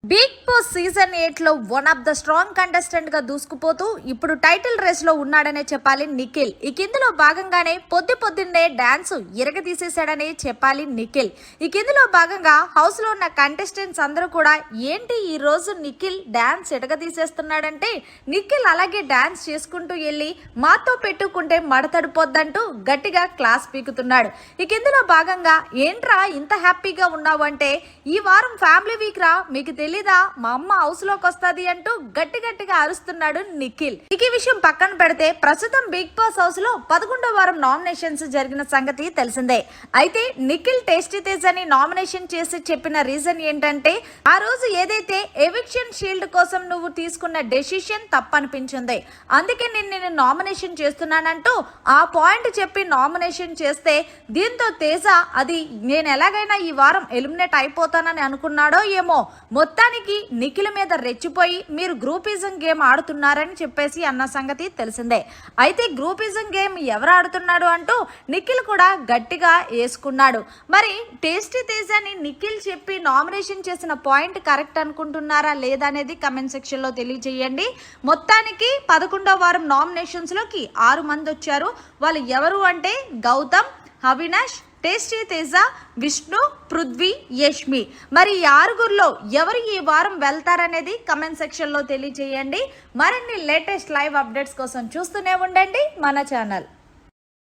Big boss season 8 లో one of the strong contestant గా దూసుకుపోతూ ఇప్పుడు టైటిల్ రేస్ లో ఉన్నాడనే చెప్పాలి నిఖిల్. ఇందులో భాగంగానే పొద్దున్నే డాన్స్ ఇరగదీసేశాడనే చెప్పాలి నిఖిల్. ఇందులో భాగంగా హౌస్ లో ఉన్న కంటెస్టెంట్స్ అందరూ కూడా ఏంటి ఈ రోజు నిఖిల్ డాన్స్ ఇరగదీసేస్తున్నాడంటే, నిఖిల్ అలాగే డాన్స్ చేసుకుంటూ వెళ్ళి మాతో పెట్టుకుంటే మడతడిపోద్దంటూ గట్టిగా క్లాస్ పీకుతున్నాడు. ఇందులో భాగంగా ఏంట్రా ఇంత హ్యాపీగా ఉన్నావు అంటే, ఈ వారం ఫ్యామిలీ వీక్ రా, మీకు తెలీదా మా అమ్మ హౌస్ లోకి వస్తుంది అంటూ గట్టిగా అరుస్తున్నాడు నిఖిల్. ఈ విషయం పక్కన పెడితే ప్రస్తుతం బిగ్ బాస్ హౌస్ లో 11వ వారం నామినేషన్స్ జరిగిన సంగతి తెలిసిందే. అయితే నిఖిల్ టేస్టీ తేజ్ అని నామినేషన్ చేసి చెప్పిన రీజన్ ఏంటంటే, ఆ రోజు ఏదైతే ఎవిక్షన్ షీల్డ్ కోసం నువ్వు తీసుకున్న డెసిషన్ తప్పనిపించింది, అందుకే నేను నామినేషన్ చేస్తున్నానంటూ ఆ పాయింట్ చెప్పి నామినేషన్ చేస్తే, దీంతో తేజ అది నేను ఎలాగైనా ఈ వారం ఎలిమినేట్ అయిపోతానని అనుకున్నాడో ఏమో, మొత్తానికి నిఖిల్ మీద రెచ్చిపోయి మీరు గ్రూపిజం గేమ్ ఆడుతున్నారని చెప్పేసి అన్న సంగతి తెలిసిందే. అయితే గ్రూపిజం గేమ్ ఎవరు ఆడుతున్నాడు అంటూ నిఖిల్ కూడా గట్టిగా వేసుకున్నాడు. మరి టేస్టీ తేజ్ అని నిఖిల్ చెప్పి నామినేషన్ చేసిన పాయింట్ కరెక్ట్ అనుకుంటున్నారా లేదా అనేది కమెంట్ సెక్షన్ లో తెలియజేయండి. మొత్తానికి 11వ వారం నామినేషన్స్ లోకి 6 మంది వచ్చారు. వాళ్ళు ఎవరు అంటే గౌతమ్, అవినాష్, టేస్టీ తేజ, విష్ణు, పృథ్వీ, యష్మి. మరి ఈ 6గురిలో ఎవరు ఈ వారం వెళ్తారనేది కమెంట్ సెక్షన్ లో తెలియజేయండి. మరిన్ని లేటెస్ట్ లైవ్ అప్డేట్స్ కోసం చూస్తూనే ఉండండి మన ఛానల్.